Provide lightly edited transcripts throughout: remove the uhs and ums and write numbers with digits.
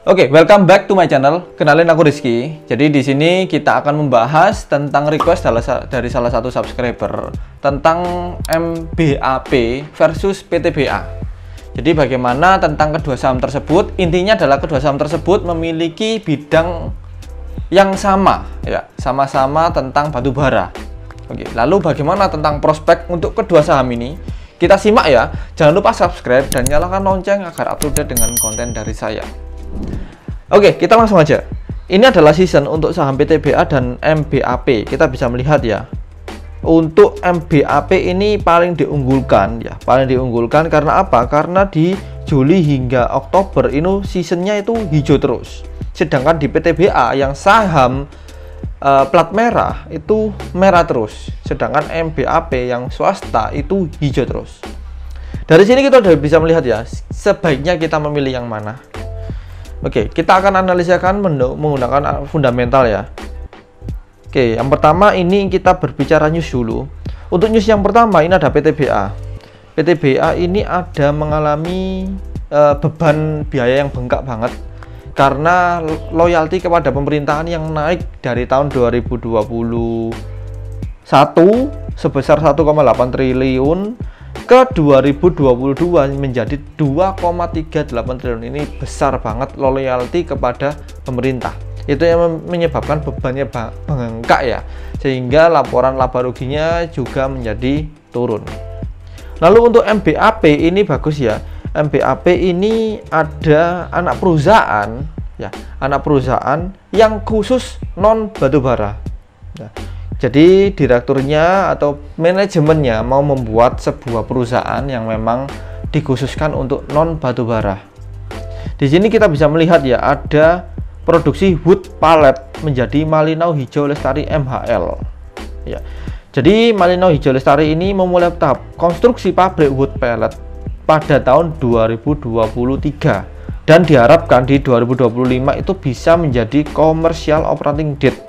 Oke, welcome back to my channel. Kenalin aku Rizky. Jadi di sini kita akan membahas tentang request dari salah satu subscriber tentang MBAP versus PTBA. Jadi bagaimana tentang kedua saham tersebut? Intinya adalah kedua saham tersebut memiliki bidang yang sama, ya, sama-sama tentang batu bara. Oke, lalu bagaimana tentang prospek untuk kedua saham ini? Kita simak ya. Jangan lupa subscribe dan nyalakan lonceng agar up to date dengan konten dari saya. Oke, kita langsung aja. Ini adalah season untuk saham PTBA dan MBAP. Kita bisa melihat ya. Untuk MBAP ini paling diunggulkan ya, paling diunggulkan karena apa? Karena di Juli hingga Oktober ini seasonnya itu hijau terus. Sedangkan di PTBA yang saham plat merah itu merah terus. Sedangkan MBAP yang swasta itu hijau terus. Dari sini kita udah bisa melihat ya, sebaiknya kita memilih yang mana. Oke, kita akan analisakan menggunakan fundamental ya. Oke, yang pertama ini kita berbicara news dulu. Untuk news yang pertama ini ada PTBA. PTBA ini ada mengalami beban biaya yang bengkak banget karena loyalti kepada pemerintahan yang naik dari tahun 2021 sebesar 1,8 triliun ke 2022 menjadi 2,38 triliun. Ini besar banget loyalti kepada pemerintah. Itu yang menyebabkan bebannya bengkak ya, sehingga laporan laba ruginya juga menjadi turun. Lalu untuk MBAP ini bagus ya. MBAP ini ada anak perusahaan ya, anak perusahaan yang khusus non batubara. Nah, jadi direkturnya atau manajemennya mau membuat sebuah perusahaan yang memang dikhususkan untuk non batubara. Di sini kita bisa melihat ya, ada produksi wood pallet menjadi Malinau Hijau Lestari MHL. Ya. Jadi Malinau Hijau Lestari ini memulai tahap konstruksi pabrik wood pallet pada tahun 2023 dan diharapkan di 2025 itu bisa menjadi commercial operating date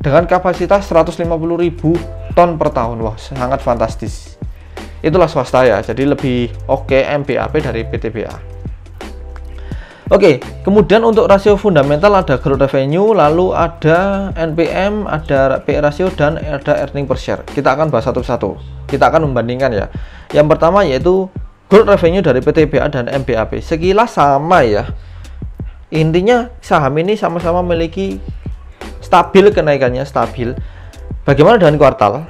dengan kapasitas 150.000 ton per tahun. Wah, sangat fantastis. Itulah swasta ya, jadi lebih oke MBAP dari PTBA. Oke, kemudian untuk rasio fundamental ada growth revenue, lalu ada NPM, ada PE ratio, dan ada earning per share. Kita akan bahas satu-satu. Kita akan membandingkan ya. Yang pertama yaitu growth revenue dari PTBA dan MBAP. Sekilas sama ya. Intinya saham ini sama-sama memiliki stabil, kenaikannya stabil. Bagaimana dengan kuartal?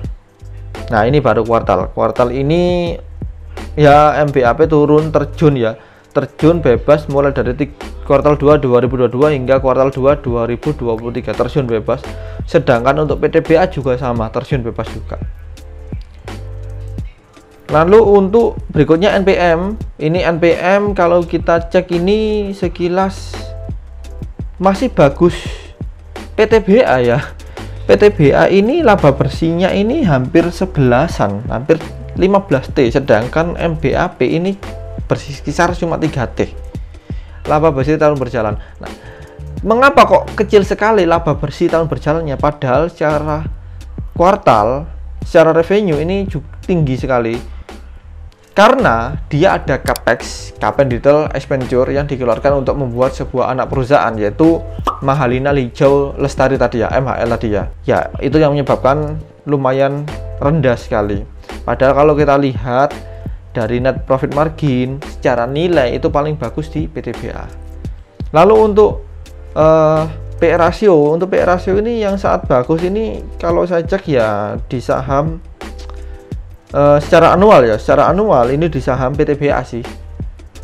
Nah, ini baru kuartal. Kuartal ini ya MBAP turun terjun ya. Terjun bebas mulai dari kuartal 2 2022 hingga kuartal 2 2023 terjun bebas. Sedangkan untuk PTBA juga sama, terjun bebas juga. Lalu untuk berikutnya NPM. Ini NPM kalau kita cek ini sekilas masih bagus. PTBA ya, PTBA ini laba bersihnya ini hampir 11-an, hampir 15T, sedangkan MBAP ini berkisar cuma 3T laba bersih tahun berjalan. Nah, mengapa kok kecil sekali laba bersih tahun berjalannya, padahal secara kuartal, secara revenue ini tinggi sekali? Karena dia ada capex, capital expenditure yang dikeluarkan untuk membuat sebuah anak perusahaan, yaitu Mahalina Hijau Lestari tadi ya, MHL tadi ya. Ya, itu yang menyebabkan lumayan rendah sekali. Padahal kalau kita lihat dari net profit margin secara nilai itu paling bagus di PTBA. Lalu untuk PE ratio, untuk PE ratio ini yang sangat bagus ini kalau saya cek ya di saham secara anual ya, secara anual ini di saham PTBA sih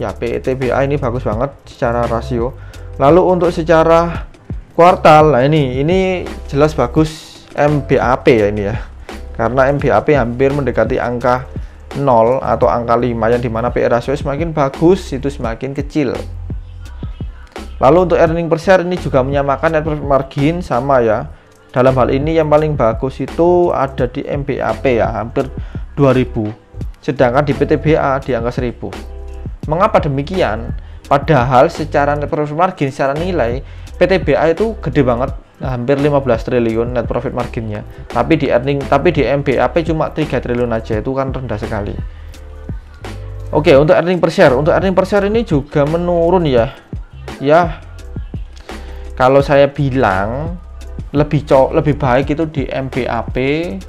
ya. PTBA ini bagus banget secara rasio. Lalu untuk secara kuartal, nah ini jelas bagus MBAP ya ini ya, karena MBAP hampir mendekati angka 0 atau angka 5, yang dimana PE ratio semakin bagus itu semakin kecil. Lalu untuk earning per share ini juga menyamakan net profit margin, sama ya. Dalam hal ini yang paling bagus itu ada di MBAP ya, hampir 2000, sedangkan di PTBA di angka 1000. Mengapa demikian? Padahal secara net profit margin, secara nilai PTBA itu gede banget, hampir 15 triliun net profit marginnya, tapi di MBAP cuma 3 triliun aja, itu kan rendah sekali. Oke, untuk earning per share, ini juga menurun ya. kalau saya bilang lebih baik itu di MBAP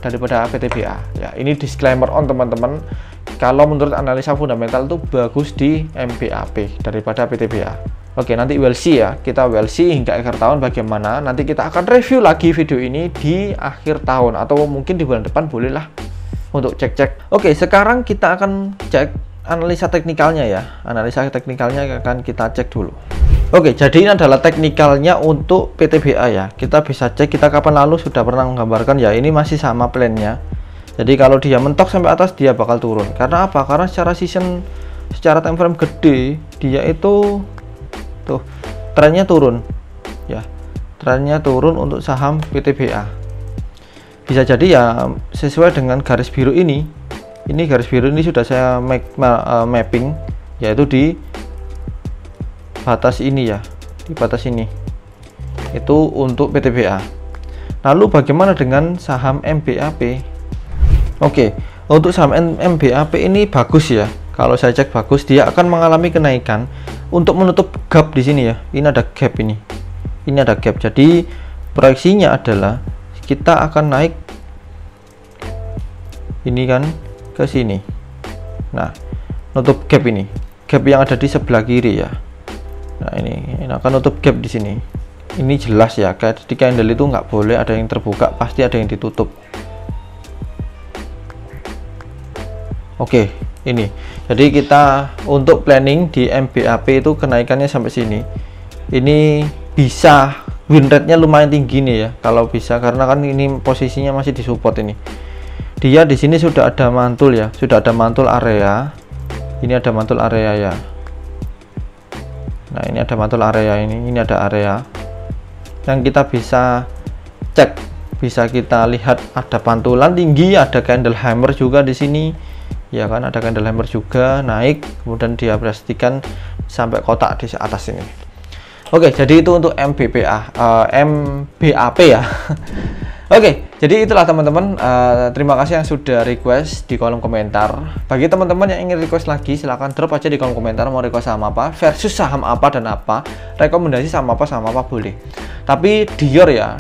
daripada PTBA ya. Ini disclaimer on teman-teman, kalau menurut analisa fundamental itu bagus di MBAP daripada PTBA. Oke, nanti we'll see ya, kita will see hingga akhir tahun bagaimana. Nanti kita akan review lagi video ini di akhir tahun atau mungkin di bulan depan, bolehlah untuk cek-cek. Oke, sekarang kita akan cek analisa teknikalnya ya. Analisa teknikalnya akan kita cek dulu. Oke, jadi ini adalah teknikalnya untuk PTBA ya. Kita bisa cek, kita kapan lalu sudah pernah menggambarkan ya. Ini masih sama plannya. Jadi kalau dia mentok sampai atas, dia bakal turun. Karena apa? Karena secara season, secara time frame gede, dia itu tuh trennya turun ya. Trennya turun untuk saham PTBA. Bisa jadi ya sesuai dengan garis biru ini. Ini garis biru ini sudah saya mapping, yaitu di batas ini ya, di batas ini itu untuk PTBA. Lalu bagaimana dengan saham MBAP? Oke, untuk saham MBAP ini bagus ya. Kalau saya cek bagus, dia akan mengalami kenaikan untuk menutup gap di sini ya. Ini ada gap ini. Ini ada gap. Jadi proyeksinya adalah kita akan naik ini kan ke sini. Nah, nutup gap ini. Gap yang ada di sebelah kiri ya. Nah, ini akan nutup gap di sini. Ini jelas ya, kayak di candle itu nggak boleh ada yang terbuka, pasti ada yang ditutup. Oke, ini. Jadi kita untuk planning di MBAP itu kenaikannya sampai sini. Ini bisa win rate-nya lumayan tinggi nih ya, kalau bisa, karena kan ini posisinya masih di support ini. Dia di sini sudah ada mantul ya, sudah ada mantul area. Ini ada mantul area ya. Nah, ini ada mantul area ini ada area yang kita bisa cek, bisa kita lihat ada pantulan tinggi, ada candle hammer juga di sini, ya kan, ada candle hammer juga naik, kemudian dia pastikan sampai kotak di atas ini. Oke, jadi itu untuk MBAP ya. Oke, jadi itulah teman-teman. Terima kasih yang sudah request di kolom komentar. Bagi teman-teman yang ingin request lagi, silahkan drop aja di kolom komentar mau request saham apa, versus saham apa dan apa, rekomendasi saham apa boleh. Tapi Dior ya,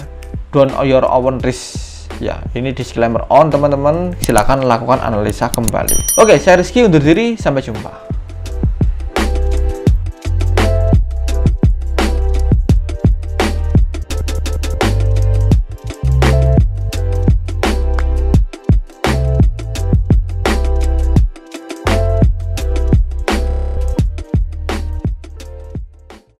don't your own risk. Ya, ini disclaimer on teman-teman. Silahkan lakukan analisa kembali. Oke, saya Rizky undur diri, sampai jumpa.